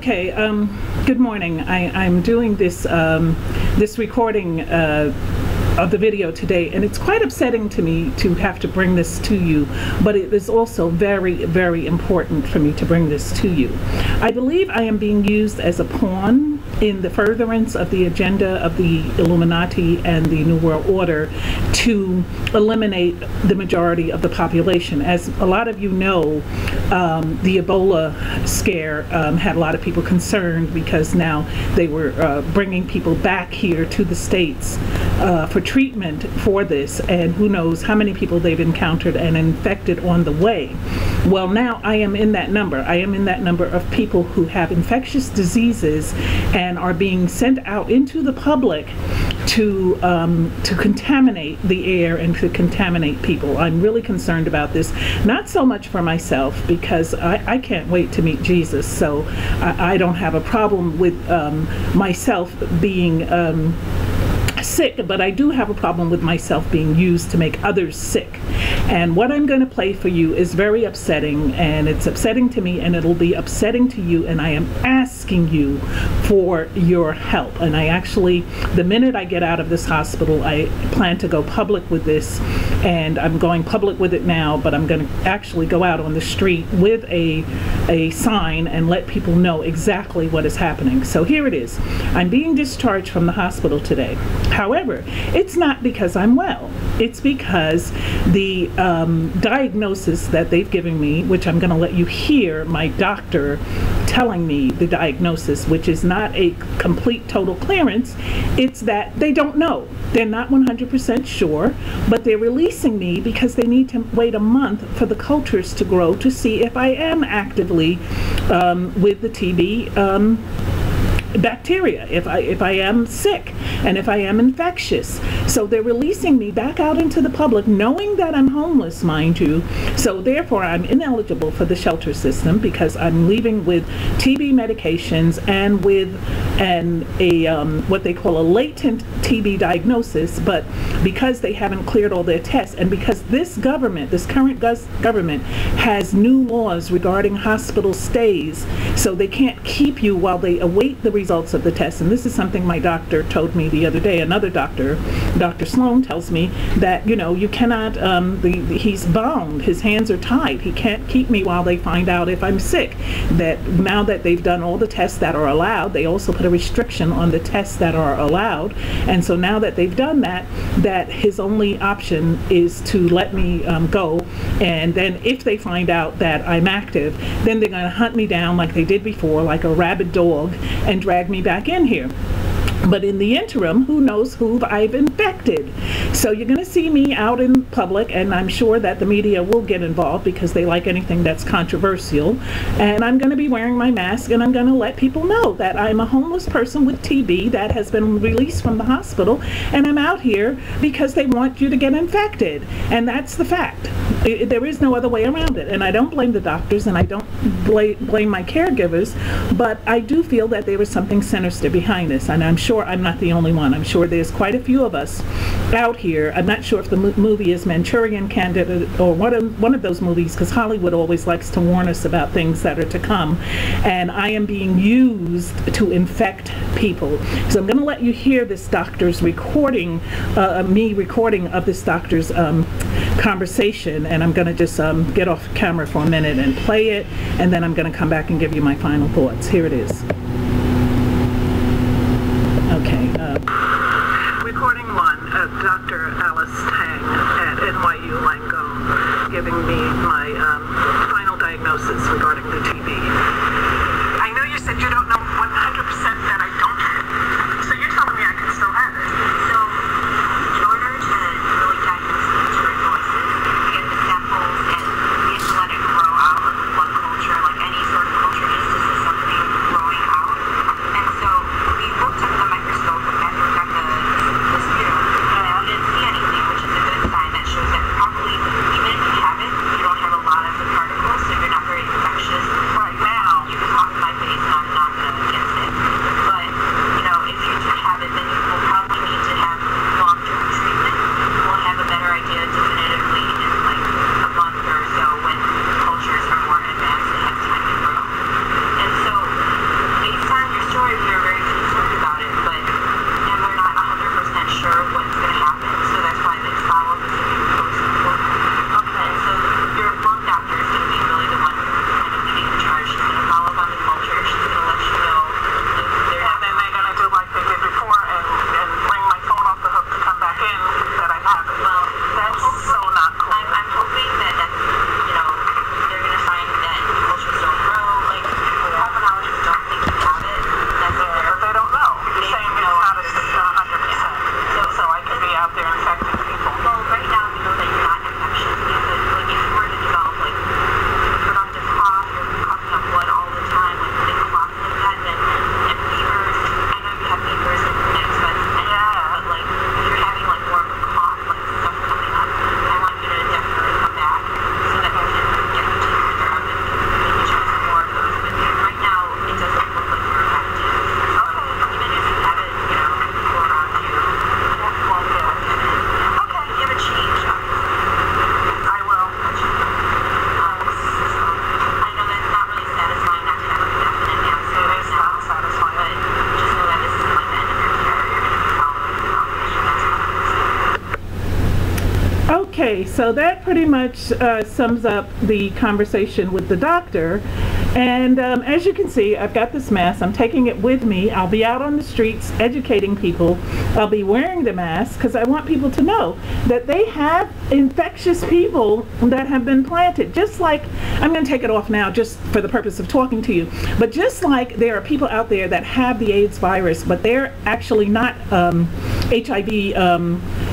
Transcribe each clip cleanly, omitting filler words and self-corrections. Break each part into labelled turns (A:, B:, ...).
A: Okay, good morning. I'm doing this this recording of the video today, and it's quite upsetting to me to have to bring this to you, but it is also very, very important for me to bring this to you. I believe I am being used as a pawn in the furtherance of the agenda of the Illuminati and the New World Order to eliminate the majority of the population. As a lot of you know, the Ebola scare had a lot of people concerned because now they were bringing people back here to the States for treatment for this, and who knows how many people they've encountered and infected on the way. Well, now I am in that number. I am in that number of people who have infectious diseases and are being sent out into the public to contaminate the air and to contaminate people. I'm really concerned about this, not so much for myself, because I can't wait to meet Jesus, so I don't have a problem with myself being sick, but I do have a problem with myself being used to make others sick. And what I'm going to play for you is very upsetting, and it's upsetting to me, and it'll be upsetting to you, and I am asking you for your help. And I actually, the minute I get out of this hospital, I plan to go public with this, and I'm going public with it now, but I'm going to actually go out on the street with a sign and let people know exactly what is happening. So here it is. I'm being discharged from the hospital today. However, it's not because I'm well. It's because the diagnosis that they've given me, which I'm going to let you hear my doctor telling me the diagnosis, which is not a complete total clearance, it's that they don't know. They're not 100% sure, but they're releasing me because they need to wait a month for the cultures to grow to see if I am actively with the TB bacteria, if I am sick and if I am infectious. So they're releasing me back out into the public, knowing that I'm homeless, mind you. So therefore I'm ineligible for the shelter system because I'm leaving with TB medications and with what they call a latent TB diagnosis. But because they haven't cleared all their tests, and because this government, this current government, has new laws regarding hospital stays, so they can't keep you while they await the results of the test. And this is something my doctor told me the other day. Another doctor, Dr. Sloan, tells me that, you know, you cannot, he's bound, his hands are tied. He can't keep me while they find out if I'm sick. That now that they've done all the tests that are allowed, they also put a restriction on the tests that are allowed. And so now that they've done that, that his only option is to let me go. And then if they find out that I'm active, then they're going to hunt me down like they did before, like a rabid dog, and drag me back in here. But in the interim, who knows who I've infected. So you're going to see me out in public, and I'm sure that the media will get involved because they like anything that's controversial. And I'm going to be wearing my mask, and I'm going to let people know that I'm a homeless person with TB that has been released from the hospital, and I'm out here because they want you to get infected. And that's the fact. There is no other way around it. And I don't blame the doctors, and I don't blame my caregivers, but I do feel that there is something sinister behind this, and I'm sure I'm not the only one. I'm sure there's quite a few of us out here. I'm not sure if the movie is Manchurian Candidate or one of those movies, because Hollywood always likes to warn us about things that are to come. And I am being used to infect people. So I'm going to let you hear this doctor's recording, me recording of this doctor's conversation, and I'm going to just get off camera for a minute and play it, and then I'm going to come back and give you my final thoughts. Here it is. Okay. Recording one of Dr. Alice Tang at NYU Langone giving me my final diagnosis regarding the TB. I know you said you don't know 100% that I don't have it. So you're telling me I can still have it.
B: So in order to really diagnose the tuberculosis, we get the samples and we have to let it grow out of the blood culture, like any sort of culture is. This is something growing out. And so we looked at the microscope and looked at the sputum, and we didn't see anything, which is a good sign that shows that probably, even if you have it, you don't have a lot of the particles, so you're not very infectious. Right now, you can cough in my face and I'm not going to
A: so that pretty much sums up the conversation with the doctor. And as you can see, I've got this mask. I'm taking it with me. I'll be out on the streets educating people. I'll be wearing the mask because I want people to know that they have infectious people that have been planted. Just like, I'm going to take it off now just for the purpose of talking to you, but just like there are people out there that have the AIDS virus, but they're actually not HIV,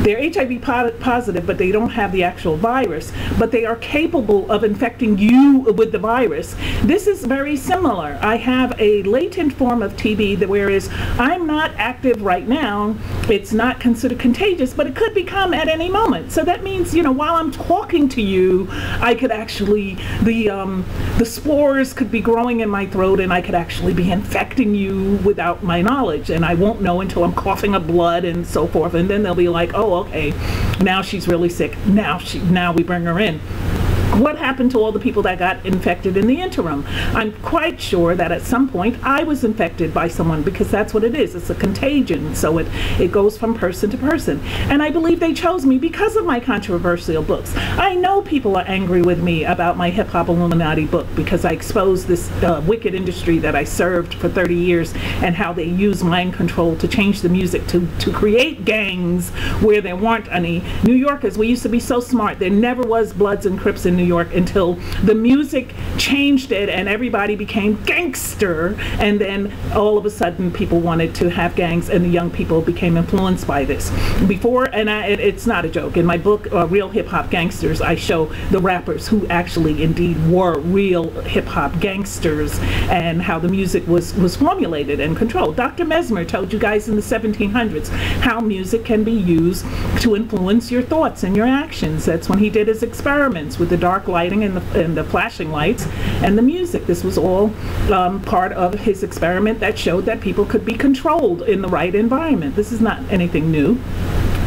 A: they're HIV positive, but they don't have the actual virus, but they are capable of infecting you with the virus. This is very similar. I have a latent form of TB, whereas I'm not active right now. It's not considered contagious, but it could become at any moment. So that means, you know, while I'm talking to you, I could actually, the spores could be growing in my throat, and I could actually be infecting you without my knowledge, and I won't know until I'm coughing up blood and so forth, and then they'll be like, oh, okay, now she's really sick. Now we bring her in. What happened to all the people that got infected in the interim? I'm quite sure that at some point I was infected by someone, because that's what it is. It's a contagion, so it goes from person to person. And I believe they chose me because of my controversial books. I know people are angry with me about my Hip Hop Illuminati book, because I exposed this wicked industry that I served for 30 years and how they use mind control to change the music to create gangs where there weren't any. New Yorkers, we used to be so smart. There never was Bloods and Crips in New York until the music changed it and everybody became gangster, and then all of a sudden people wanted to have gangs, and the young people became influenced by this. Before, and it's not a joke, in my book Real Hip Hop Gangsters, I show the rappers who actually indeed were real hip hop gangsters and how the music was formulated and controlled. Dr. Mesmer told you guys in the 1700s how music can be used to influence your thoughts and your actions. That's when he did his experiments with the dark lighting and the flashing lights and the music. This was all part of his experiment that showed that people could be controlled in the right environment. This is not anything new.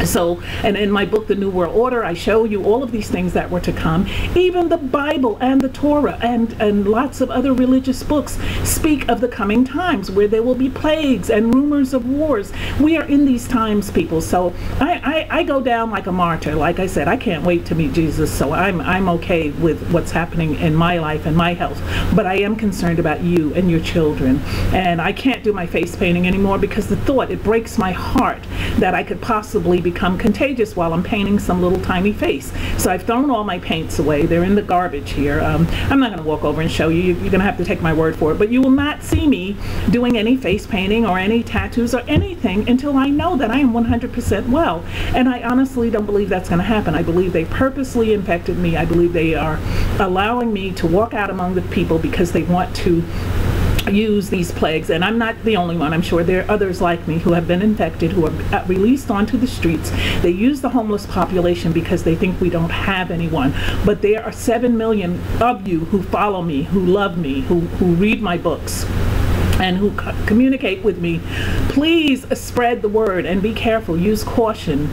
A: So, and in my book, The New World Order, I show you all of these things that were to come. Even the Bible and the Torah and lots of other religious books speak of the coming times where there will be plagues and rumors of wars. We are in these times, people. So I go down like a martyr. Like I said, I can't wait to meet Jesus. So I'm okay with what's happening in my life and my health. But I am concerned about you and your children. And I can't do my face painting anymore because the thought, it breaks my heart that I could possibly become contagious while I'm painting some little tiny face. So I've thrown all my paints away. They're in the garbage here. I'm not going to walk over and show you. You're going to have to take my word for it. But you will not see me doing any face painting or any tattoos or anything until I know that I am 100% well. And I honestly don't believe that's going to happen. I believe they purposely infected me. I believe they are allowing me to walk out among the people because they want to use these plagues, and I'm not the only one. I'm sure there are others like me who have been infected, who are released onto the streets. They use the homeless population because they think we don't have anyone, but there are 7 million of you who follow me, who love me, who read my books, and who communicate with me. Please spread the word and be careful. Use caution.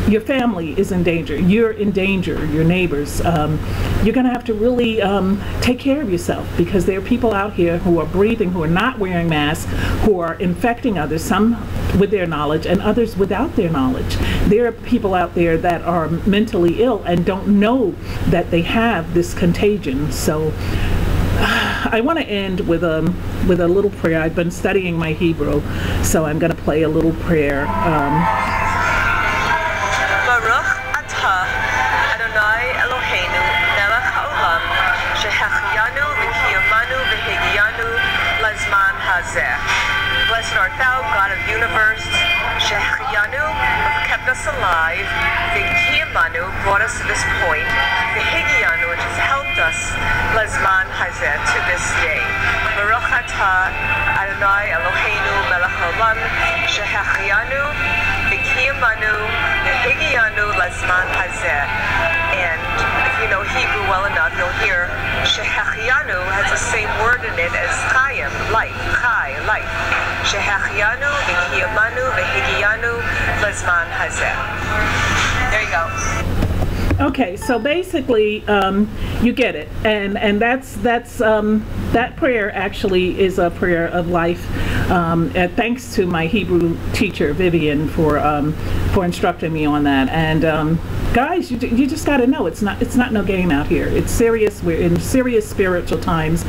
A: Your family is in danger. You're in danger. Your neighbors. You're going to have to really take care of yourself, because there are people out here who are breathing, who are not wearing masks, who are infecting others, some with their knowledge and others without their knowledge. There are people out there that are mentally ill and don't know that they have this contagion. So I want to end with a little prayer. I've been studying my Hebrew, so I'm going to play a little prayer.
C: Baruch atah Adonai Eloheinu melech haolam shehecheyanu v'kiyamanu v'higiyanu lezman hazeh. Blessed art thou, God of the universe, shehecheyanu, who kept us alive, v'kiyamanu, brought us to this point, v'higiyanu, which has helped us, lezman hazeh, to this day. Baruch atah Adonai Eloheinu melech haolam shehecheyanu v'kiyamanu v'higiyanu lezman hazeh. And if you know Hebrew well enough, you'll hear shehecheyanu has the same word in it as chayim, life, chai, life. Shehecheyanu v'kiyamanu v'higiyanu lezman hazeh. There you go.
A: Okay, so basically, you get it, and that's that prayer actually is a prayer of life. And thanks to my Hebrew teacher Vivian for instructing me on that. And guys, you just got to know it's not no game out here. It's serious. We're in serious spiritual times.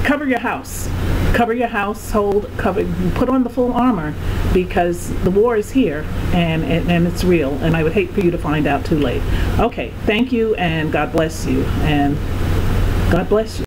A: Cover your house. Cover your household, put on the full armor, because the war is here and it's real, and I would hate for you to find out too late. Okay, thank you, and God bless you, and God bless you.